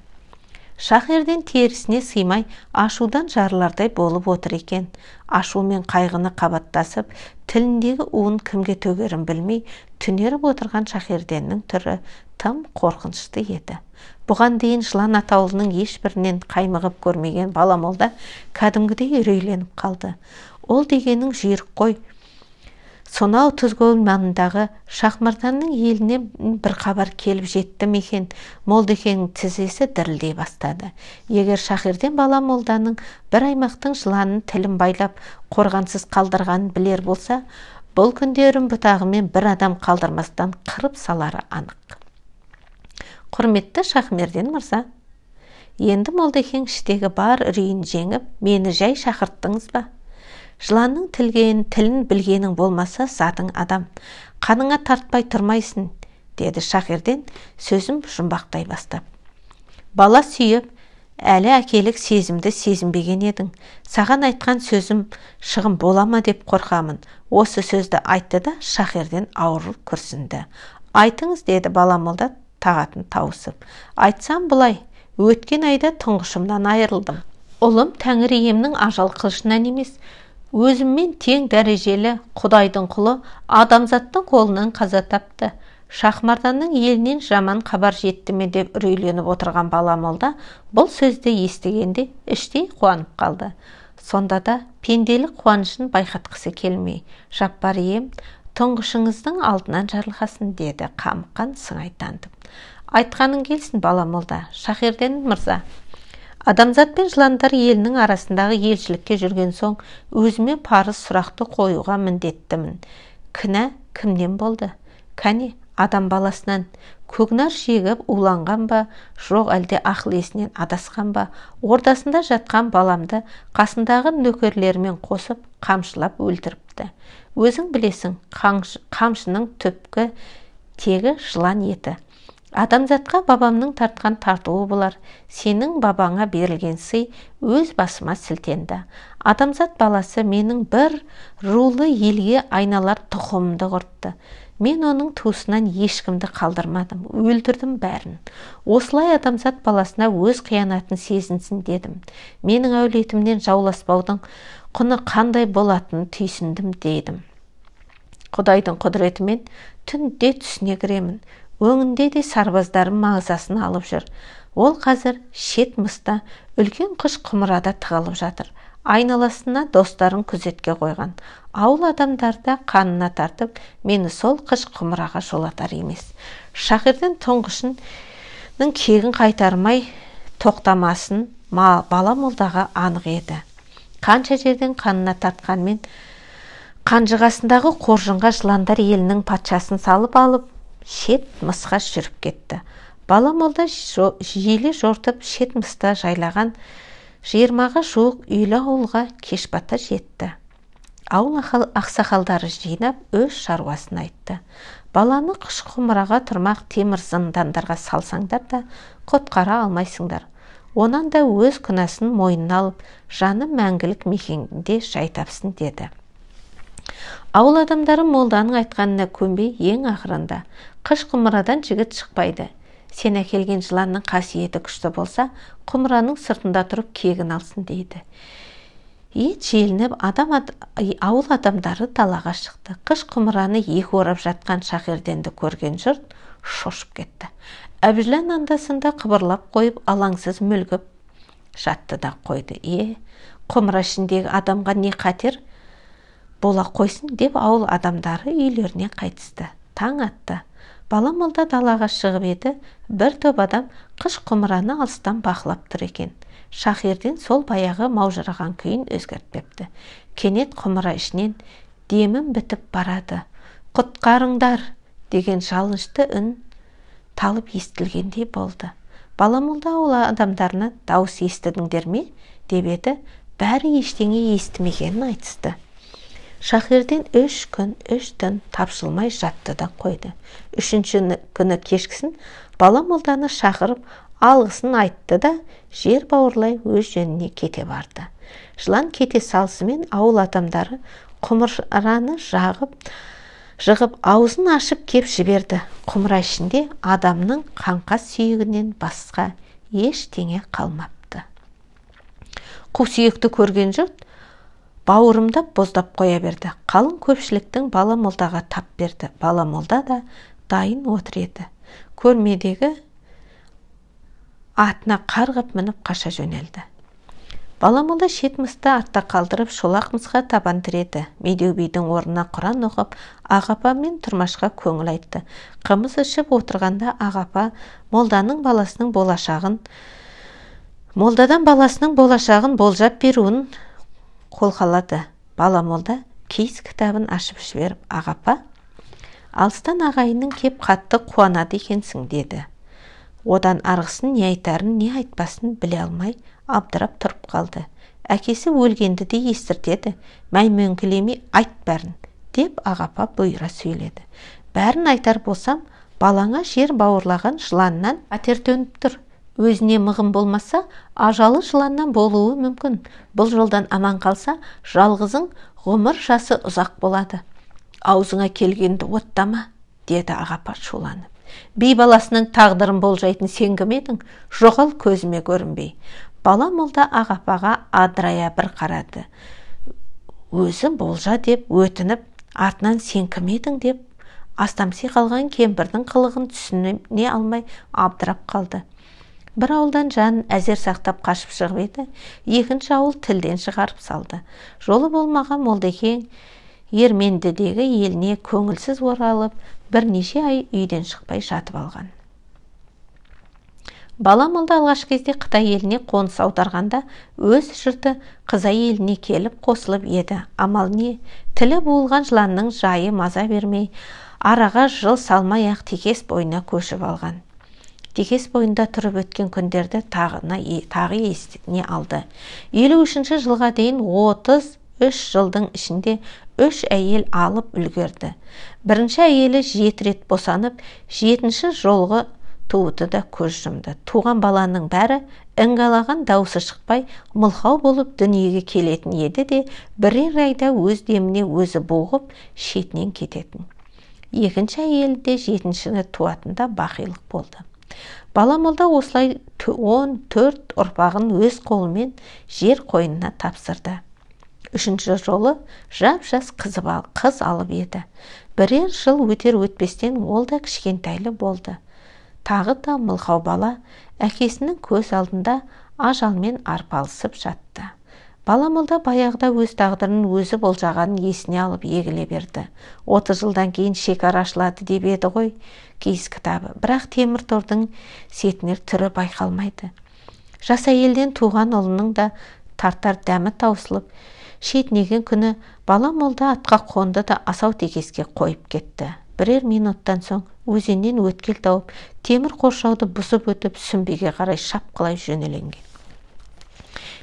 S1: Шах-Ерден терісіне сыймай, ашудан жарылардай болып отыр екен. Ашу мен қайғыны қабаттасып, тіліндегі уын кімге төгерін білмей, түнеріп отырған Шах-Ерденнің түрі тым қорқынышты еді. Бұған дейін жылан атаулының ешбірінен қаймығып көрмеген бала молда кәдімгідей үрейленіп қалды. Ол дегенің жүйрік қой. Сонау Тұзкөл маңындағы Шахмарданның еліне бір хабар келіп жетті мекен. Молдекеңнің тізесі дірілдей бастады. Егер Шах-Ерден бала молданың бір аймақтың жыланын тілін байлап, қорғансыз қалдырғанын білер болса, бұл күнде үрім бұтағымен бір адам қалдырмастан қырып салары анық. Құрметті Шах-Ерден мырза, енді Молдекең іштегі бар үрейін жеңіп, мені жай шақырттыңыз ба? Жыланның тілін білгенің болмаса, затың адам, қаныңа тартпай тұрмайсың, деді Шах-Ерден сөзім жұмбақтай бастап. Бала сүйіп, әлі әкелік сезімді сезінбеген едің. Саған айтқан сөзім шығын болама деп қорқамын. Осы сөзді айтты да Шах-Ерден ауыр күрсінді. Айтыңыз, деді бала молда тағатын тауысып. Айтсам бұлай, өткен айда тұңғышымнан айырылдым. Ұлым Тәңір иемнің ажал қылышынан емес, өзіммен тең дәрежелі Құдайдың құлы адамзаттың қолынан қаза тапты. Шахмарданның елінен жаман хабар жетті ме деп үрейленіп отырған бала молда бұл сөзді естігенде іштей қуанып қалды. Сонда да пенделік қуанышын байқатқысы келмей, Жаппар ием, тұңғышыңыздың алдынан жарылғасын, деді қамыққан сыңай танытып. Айтқаның келсін бала молда, Шах-Ерден мырза. Адамзат пен жыландар елінің арасындағы елшілікке жүрген соң, өзіме парыз сұрақты қоюға міндеттімін. Кінә кімнен болды? Кәне, адам баласынан. Көкнар жегіп уланған ба, жоқ әлде ақыл есінен адасқан ба, ордасында жатқан баламды қасындағы нөкерлерімен қосып, қамшылап өлтіріпті. Өзің білесің, қамшының түпкі тегі жылан еті. Адамзатқа бабамның тартқан тартуы болар. Сенің бабаңа берілген сый өз басыма сілтенді. Адамзат баласы менің бір рулы елге айналар тұқымымды құртты. Мен оның туысынан ешкімді қалдырмадым, өлтірдім бәрін. Осылай адамзат баласына өз қиянатын сезінсін дедім. Менің әулетімнен жауласпаудың құны қандай болатынын түйсіндім дедім. Құдайдың құдіретімен түнде түсіне кіремін. Өңінде де сарбаздарым мағызасын алып жүр. Ол қазір шет мыста үлкен қыш құмырада тығылып жатыр. Айналасына достарын күзетке қойған. Ауыл адамдары да қанына тартып, мені сол қыш құмыраға жолатар емес. Шақирден тұңғышының кегін қайтармай тоқтамасын бала молдаға анық еді. Қанша жерден қанына тартқанмен қанжығасындағы қоржынға жыландар елінің патшасын салып алып, шет мысқа жүріп кетті. Бала молда желе жортып шет мыста жайлаған 20-ға жуық үйлі ауылға кеш бата жетті. Ауыл ақсақалдары жинап өз шаруасын айтты. Баланы қыш құмыраға тұрмақ темір зындандарға салсаңдар да құтқара алмайсыңдар. Онан да өз күнәсін мойнына алып, жаны мәңгілік мекенінде жай тапсын деді. Ауыл адамдары молданың айтқанына көнбей, ең ақырында қыш құмырадан жігіт шықпайды. Сен әкелген жыланның қасиеті күшті болса, құмыраның сыртында тұрып кегін алсын дейді. Ет желініп, ауыл адамдары далаға шықты. Қыш құмыраны екі орап жатқан Шақирденді көрген жұрт шошып кетті. Әбжілан андасында қыбырлап қойып, алаңсыз мүлгіп жатты да қойды. Құмыра ішіндегі адамға не қатер бола қойсын деп ауыл адамдары үйлеріне қайтысты. Таң атты. Бала молда далаға шығып еді, бір топ адам қыш құмыраны алыстан бақылап тұр екен. Шақирден сол баяғы маужыраған күйін өзгертпепті. Кенет құмыра ішінен демім бітіп барады. Құтқарыңдар деген жалынышты үн талып естілгендей болды. Бала молда ауыл адамдарына дауыс естідіңдер ме деп еді, бәрі ештеңе естімегенін айтысты. Шақирден 3 күн, 3 түн тапшылмай жатты да қойды. 3-ші күні кешкісін бала молданы шақырып алғысын айтты да жер бауырлай өз жөніне кете барды. Жылан кете салысымен ауыл адамдары құмыраны жығып аузын ашып кеп жіберді. Құмыра ішінде адамның қаңқа сүйегінен басқа ештеңе қалмапты. Қу сүйекті көрген жұрт бауырымдап боздап қоя берді. Қалың көпшіліктің бала молдаға тап берді. Бала молда да дайын отыр еді. Көрмедегі атына қарғып мініп қаша жөнелді. Бала молда шет мысты артта қалдырып шолақ мысқа табан тіреді. Медеу бидің орнына Құран оқып, Ағапа мен Тұрмашқа көңіл айтты. Қымыз ішіп отырғанда Ағапа молдадан баласының болашағын болжап беруін қолқалады. Бала молда кейс кітабын ашып жіберіп, Ағапа, алыстан ағайының кеп қатты қуанады екенсің деді. Одан арғысын не айтарын, не айтпасын біле алмай абдырап тұрып қалды. Әкесі өлгенді де естіртеді. Мәймөңкілемей айт бәрін деп Ағапа бұйыра сөйледі. Бәрін айтар болсам, балаңа жер бауырлаған жыланнан қатер төніп тұр. Өзіне мығым болмаса, ажалы жыланнан болуы мүмкін. Бұл жолдан аман қалса, жалғызың ғұмыр жасы ұзақ болады. Аузыңа келгенді оттама, деді Ағапа шуланып. Би баласының тағдырын болжайтын сен кім едің? Жоғал көзіме көрінбей. Бала молда Ағапаға адырая бір қарады. Өзі болжа деп өтініп, артынан сен кім едің деп, астамси қалған кемпірдің қылығын түсіне алмай абдырап қалды. Бір ауылдан жанын әзер сақтап қашып шығып еді, екінші ауыл тілден шығарып салды. Жолы болмаған Молдекең Ермендідегі еліне көңілсіз оралып, бірнеше ай үйден шықпай жатып алған. Бала молда алғаш кезде Қытай еліне қоныс аударғанда өз жұрты Қызай еліне келіп қосылып еді. Амал не? Тілі буылған жыланның жайы маза бермей, араға жыл салмай ақ Текес бойына көшіп алған. Текес бойында тұрып өткен күндерді тағы есіне алды. 53-ші жылға дейін 33 жылдың ішінде 3 әйел алып үлгерді. Бірінші әйелі 7 рет босанып, 7-ші жолғы туыты да көз жұмды. Туған баланың бәрі іңгалаған даусы шықпай, мылқау болып дүниеге келетін еді де, бірер айда өз деміне өзі боғып, шетінен кететін. Екінші әйелі де 7-шіні туатында бақилық болды. Бала молда осылай 14 ұрпағын өз қолымен жер қойнына тапсырды. Үшінші жолы жап-жас қыз алып еді. Бірер жыл өтер өтпестен ол да кішкентайлы болды. Тағы да мылқау бала әкесінің көз алдында ажалмен арпалысып жатты. Бала молда баяғыда өз тағдырын өзі болжағанын есіне алып егіле берді. 30 жылдан кейін шекара ашылады деп еді ғой киіз кітабы. Бірақ темір тордың сетінер түрі байқалмайды. Жас әйелден туған ұлының да тартар дәмі таусылып, шетінеген күні бала молда атқа қонды да асау текеске қойып кетті. Бірер минуттан соң өзеннен өткел тауып, темір қоршауды бұзып өтіп, сүмбеге қарай шапқылай жөнеленген.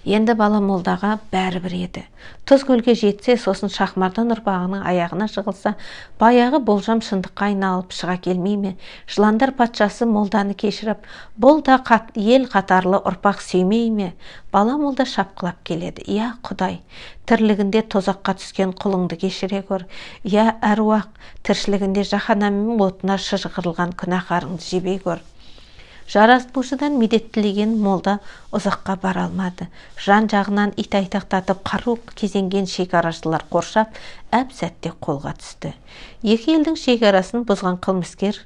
S1: Енді бала молдаға бәрібір еді. Тұзкөлге жетсе, сосын Шахмардан ұрпағының аяғына жығылса, баяғы болжам шындыққа айналып шыға келмей ме? Жыландар патшасы молданы кешіріп, бұл да ел қатарлы ұрпақ сүймей ме? Бала молда шапқылап келеді. Я Құдай, тірлігінде тозаққа түскен құлыңды кешіре көр. Я әруақ, тіршілігінде жаһанамның отына шыжғырылған күнәһарыңды жебей көр. Жаратушыдан медет тілеген молда ұзаққа бара алмады. Жан жағынан ит айтақтатып қару кезенген шекарашылар қоршап, әп сәтте қолға түсті. Екі елдің шекарасын бұзған қылмыскер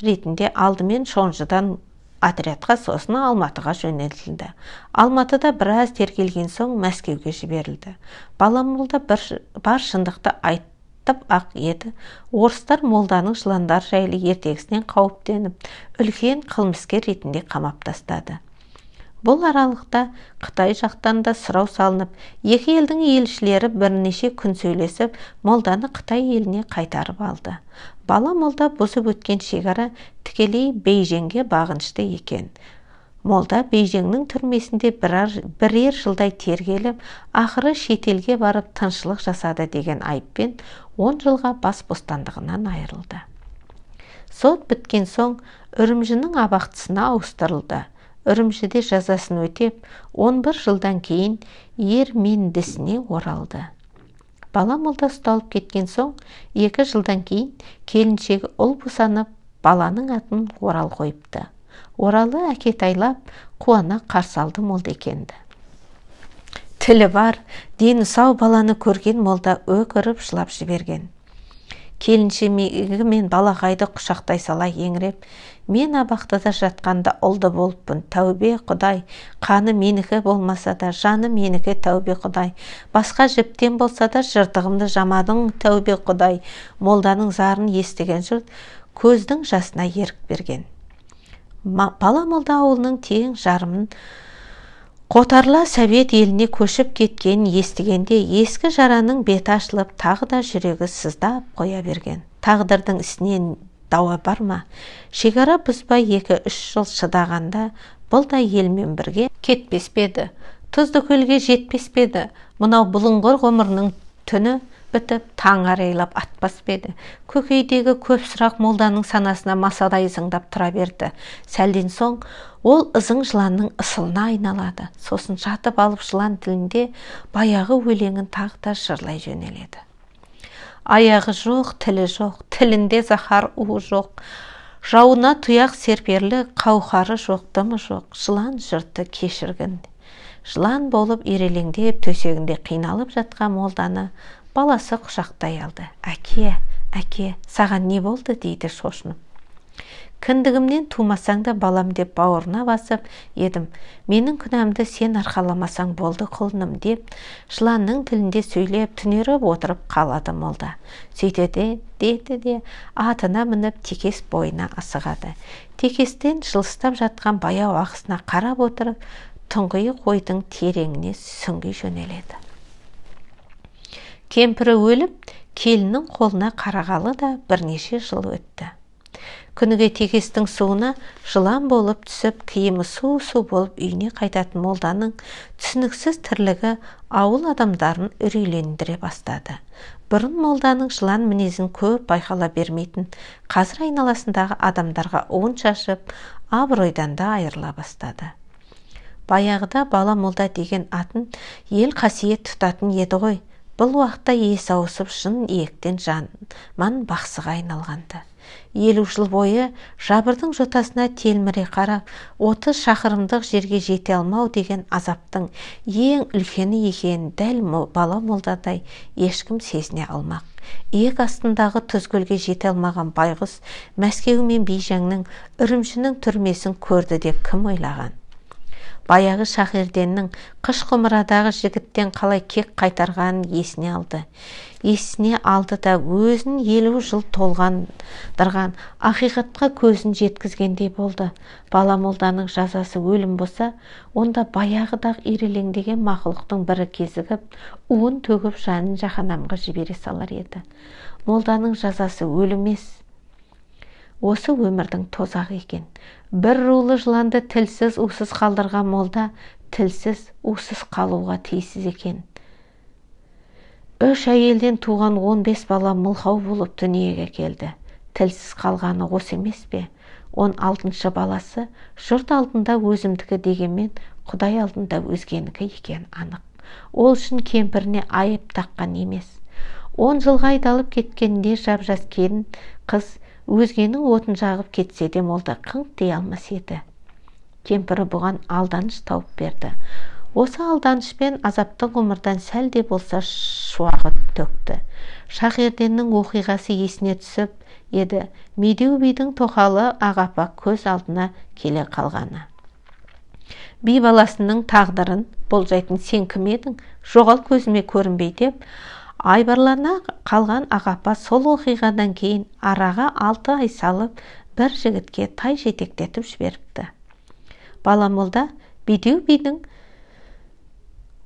S1: ретінде алдымен Шонжыдан отрядқа, сосын Алматыға жөнелтілді. Алматыда біраз тергелген соң Мәскеуге жіберілді. Бала молда бар шындықты айтып ақ еді. Орыстар молданың жыландар жайлы ертегісінен қауіптеніп, үлкен қылмыскер ретінде қамап тастады. Бұл аралықта Қытай жақтан да сұрау салынып, екі елдің елшілері бірнеше күн сөйлесіп, молданы Қытай еліне қайтарып алды. Бала молда бұзып өткен шекара тікелей Бейжіңге бағынышты екен. Молда Бейжіңнің түрмесінде бірер жылдай тергеліп, ақыры шетелге барып тыншылық жасады деген айыппен 10 жылға бас бостандығынан айырылды. Сот біткен соң Үрімжінің абақтысына ауыстырылды. Үрімжіде жазасын өтеп, 11 жылдан кейін Ермендісіне оралды. Бала молда ұсталып кеткен соң, 2 жылдан кейін келіншегі ұл босанып, баланың атын Орал қойыпты. Оралы әкетайлап, қуана қарсы алды молда екенді. Тілі бар, дені сау баланы көрген молда өкіріп жылап жіберген. Келіншегі мен балағайды құшақтай сала еңіреп, мен абақтыда жатқанда ұлды болыппын, тәубе Құдай, қаны менікі болмаса да, жаны менікі, тәубе Құдай, басқа жіптен болса да, жыртығымды жамадың, тәубе Құдай. Молданың зарын естіген жұрт көздің жасына ерік берген. Бала молда ауылының тең жарымын Қотарла Совет еліне көшіп кеткен естігенде ескі жараның беті ашылып, тағы да жүрегі сыздап қоя берген. Тағдырдың ісінен дауа бар ма? Шекара бұзбай 2-3 жыл шыдағанда, бұл да елмен бірге кетпес педі, тұзды көлге жетпес педі, мынау бұлыңғыр ғұмырының түні бітіп, таң арайлап атпас педі. Көкейдегі көп сұрақ молданың санасына масадай зыңдап тұра берді. Сәлден соң ол ызың жыланның ысылына айналады. Сосын жатып алып жылан тілінде баяғы өлеңін тағы да жырлай жөнеледі. Аяғы жоқ, тілі жоқ, тілінде захар уы жоқ. Жауына тұяқ серперлі қауқары жоқ, дымы жоқ. Жылан жұртты кешіргін. Жылан болып ирелеңдеп төсегінде қиналып жатқан молданы баласы құшақтай алды. Әке, саған не болды дейді шошынып. Кіндігімнен тумасаң да балам деп бауырына басып едім. Менің күнәмді сен арқаламасаң болды құлыным деп, жыланның тілінде сөйлеп, түнеріп отырып қалады молда. Сөйтеді де, атына мініп текес бойына асығады. Текестен жылыстап жатқан баяу ағысына қарап отырып, тұңғиық ойдың тереңіне сүңги жөнеледі. Кемпірі өліп, келіннің қолына қарағалы да бірнеше жыл өтті. Күніге текестің суына жылан болып түсіп, киімі су болып үйіне қайтатын молданың түсініксіз тірлігі ауыл адамдарын үрейлендіре бастады. Бұрын молданың жылан мінезін көп байқала бермейтін, қазір айналасындағы адамдарға уын шашып, абыройдан да айырыла бастады. Баяғыда бала молда деген атын ел қасиет тұтатын еді ғой. Бұл уақытта есі ауысып, жын иектен жаман бақсыға айналғанды. 50 жыл бойы жабырдың жотасына телміре қарап, 30 шақырымдық жерге жете алмау деген азаптың ең үлкені екенін дәл бала молдадай ешкім сезіне алмақ. Иек астындағы тұзкөлге жете алмаған байғұс Мәскеу мен Бейжіңнің Үрімшінің түрмесін көрді деп кім ойлаған? Баяғы Шахерденнің қыш құмырадағы жігіттен қалай кек қайтарғанын есіне алды. Есіне алды да өзін 50 жыл толғандырған ақиқатқа көзін жеткізгендей болды. Бала молданың жазасы өлім болса, онда баяғыдағы ирелеңдеген мақұлықтың бірі кезігіп, уын төгіп жанын жаһанамға жібере салар еді. Молданың жазасы өлім емес, осы өмірдің тозағы екен. Бір рулы жыланды тілсіз, усыз қалдырған молда тілсіз, усыз қалуға тиіссіз екен. 3 әйелден туған 15 бала мылқау болып дүниеге келді. Тілсіз қалғаны осы емес пе? 16-шы баласы жұрт алдында өзімдікі дегенмен Құдай алдында өзгенікі екен анық. Ол үшін кемпіріне айып таққан емес. 10 жылға айдалып кеткенде жап-жас келін қыз өзгенің отын жағып кетсе де молда қыңқ дей алмас еді. Кемпірі бұған алданыш тауып берді. Осы алданышпен азаптың ғұмырдан сәл де болса шуағы төкті. Шахерденнің оқиғасы есіне түсіп еді. Медеу бидің тоқалы ағапа көз алдына келе қалғаны. Би баласының тағдырын болжайтын сен кім едің? Жоғал көзіме көрінбей деп айбарлана қалған ағапа сол оқиғадан кейін араға 6 ай салып бір жігітке тай жетектетіп жіберіпті. Бала молда Медеу бидің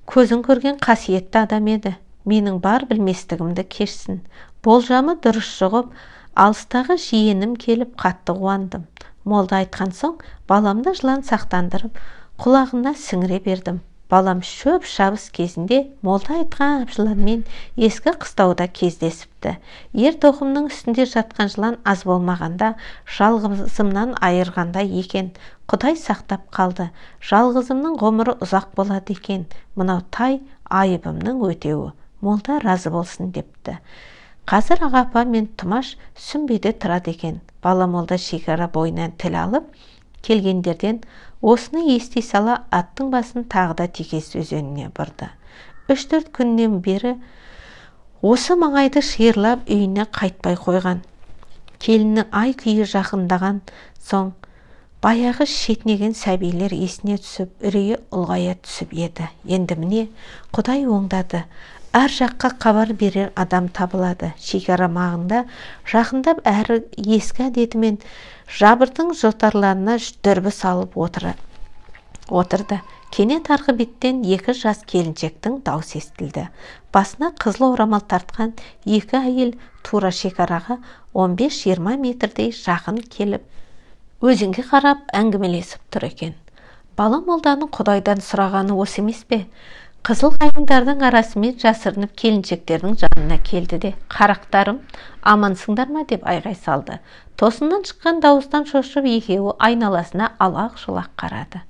S1: көзін көрген қасиетті адам еді. Менің бар білместігімді кешсін. Болжамы дұрыс шығып, алыстағы жиенім келіп қатты қуандым. Молда айтқан соң, баламды жылан сақтандырып, құлағына сіңіре бердім. Балам шөп шабыс кезінде молда айтқан жыланмен ескі қыстауда кездесіпті. Ер тоқымның үстінде жатқан жылан аз болмағанда жалғызымнан айырғанда екен. Құдай сақтап қалды. Жалғызымның ғұмыры ұзақ болады екен. Мынау тай айыбымның өтеуі. Молда разы болсын депті. Қазір ағапа мен Тұмаш сүмбеде тұрады екен. Бала молда шекара бойынан тіл алып, келгендерден осыны ести сала аттың басын тағы да Текес өзеніне бұрды. 3-4 күннен бері осы маңайды шиырлап үйіне қайтпай қойған. Келіннің ай күйі жақындаған соң баяғы шетінеген сәбилер есіне түсіп, үрейі ұлғая түсіп еді. Енді міне Құдай оңдады. Әр жаққа хабар берер адам табылады. Шекара маңында жақындап әрі ескі әдетімен жабырдың жотарларына дүрбі салып отырды. Кенет арғы беттен 2 жас келіншектің даусы естілді. Басына қызыл орамал тартқан 2 әйел тура шекараға 15-20 метрдей жақын келіп, өзенге қарап әңгімелесіп тұр екен. Бала молданың Құдайдан сұрағаны осы емес пе? Қызыл қайыңдардың арасымен жасырынып келіншектердің жанына келді де, қарақтарым, амансыңдар ма деп айғай салды. Тосыннан шыққан дауыстан шошып екеуі айналасына алақ-жұлақ қарады.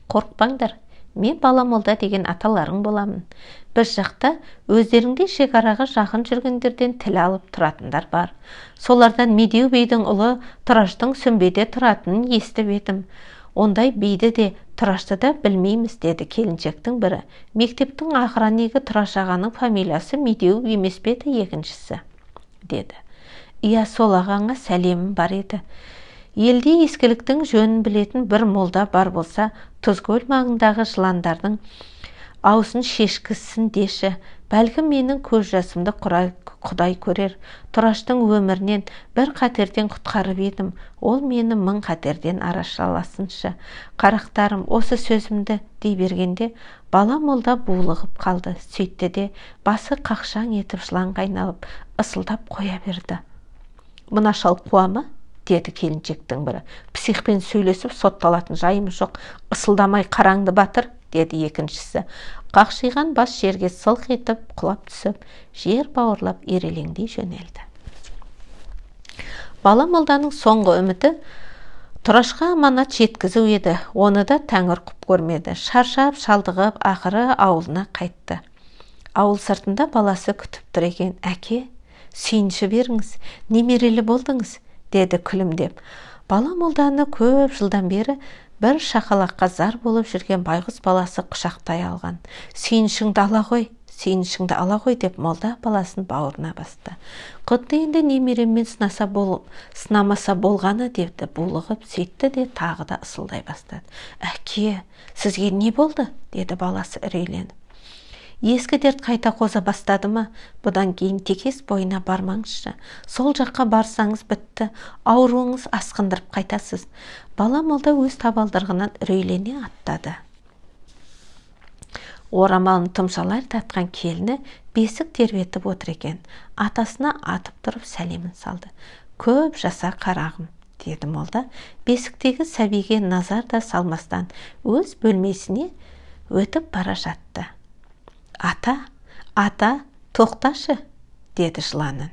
S1: Қорықпаңдар, мен бала молда деген аталарың боламын. Біз жақта өздеріңде шекараға жақын жүргендерден тіл алып тұратындар бар. Солардан Медеу бидің ұлы Тұраштың сүмбеде тұратынын естіп едім. Ондай биді де Тұрашты да білмейміз, деді келіншектің бірі. Мектептің ағранегі Тұраш ағаның фамилиясы Медеу емес пе еді екіншісі, деді. Иә, сол ағаңа сәлемім бар еді. Елде ескіліктің жөнін білетін бір молда бар болса, Тұзкөл маңындағы жыландардың аусын шешкісін деші. Бәлкім менің көз жасымды Құдай көрер. Тұраштың өмірінен бір қатерден құтқарып едім. Ол мені 1000 қатерден арашаласыншы. Қарақтарым, осы сөзімді дей бергенде, бала молда булығып қалды. Сөйтті де басы қақшаң етіп жыланға айналып, ысылдап қоя берді. Мына шал қуа ма? Деді келіншектің бірі. Психпен сөйлесіп сотталатын жайым жоқ. Ысылдамай қараңды батыр, деді екіншісі. Қақшиған бас жерге сылқ етіп құлап түсіп, жер бауырлап ерелеңдей жөнелді. Бала молданың соңғы үміті Тұрашқа аманат жеткізу еді. Оны да тәңір құп көрмеді. Шаршап, шалдығып, ақыры ауылына қайтты. Ауыл сыртында баласы күтіп тұр екен. Әке, сүйінші беріңіз, немерелі болдыңыз, деді күлімдеп. Бала молданы көп жылдан бері бір шақалаққа зар болып жүрген байғұс баласы құшақтай алған. Сүйіншіңді ала ғой деп молда баласын бауырына басты. Құдды енді немереммен сынамаса болғаны деді, булығып сөйтті де тағы да ысылдай бастады. Әке, сізге не болды? Деді баласы үрейленіп. Ескі дерт қайта қоза бастады ма? Бұдан кейін текес бойына бармаңызшы. Сол жаққа барсаңыз бітті, ауруыңыз асқындырып қайтасыз. Бала молда өз табалдырығынан үрейлене аттады. Орамалын тұмшалар татқан келіні бесік тербетіп отыр екен. Атасына атып тұрып сәлемін салды. Көп жаса қарағым, деді молда, бесіктегі сәбиге назар да салмастан өз бөлмесіне өтіп бара жатты. Ата, тоқташы, деді жыланын.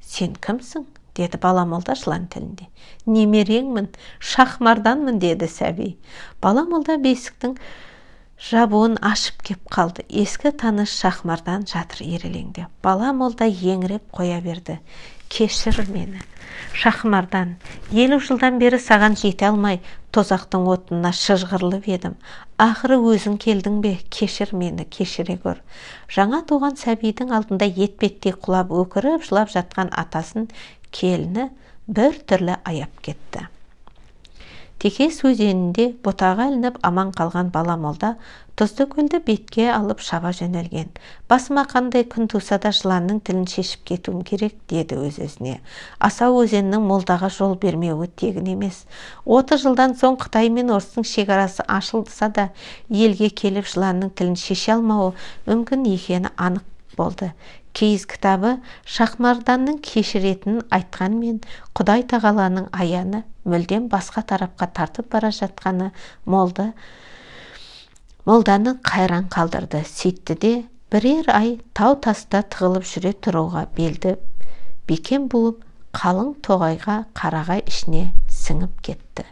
S1: Сен кімсің? Деді бала молда жылан тілінде. Немереңмін, Шахмарданмын, деді сәби. Бала молда бесіктің жабуын ашып кеп қалды. Ескі таныш Шахмардан жатыр ерелеңде. Бала молда еңіреп қоя берді. Кешір мені, Шахмардан. 50 жылдан бері саған жете алмай, тозақтың отына шыжғырылып едім. Ақыры өзің келдің бе? Кешір мені, кешіре көр. Жаңа туған сәбидің алдында етпеттей құлап өкіріп жылап жатқан атасын келіні бір түрлі аяп кетті. Текес өзенінде бұтаға ілініп аман қалған бала молда тұзды көлді бетке алып шаба жөнелген. Басыма қандай күн туса да жыланның тілін шешіп кетуім керек, деді өз-өзіне. Асау өзеннің молдаға жол бермеуі тегін емес. 30 жылдан соң Қытай мен Орыстың шекарасы ашылса да, елге келіп жыланның тілін шеше алмауы мүмкін екені анық болды. Киіз кітабы Шахмарданның кешіретінін айтқанмен, Құдай тағаланың аяны мүлдем басқа тарапқа тартып бара жатқаны молданы қайран қалдырды. Сөйтті де бірер ай тау-таста тығылып жүре тұруға белді бекем болып, қалың тоғайға қарағай ішіне сіңіп кетті.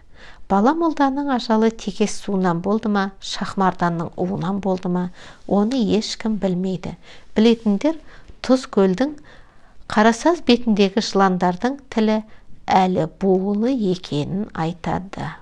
S1: Бала молданың ажалы текес суынан болды ма, Шахмарданның уынан болды ма, оны ешкім білмейді. Білетіндер Тұз көлдің қарасаз бетіндегі жыландардың тілі әлі буылы екенін айтады.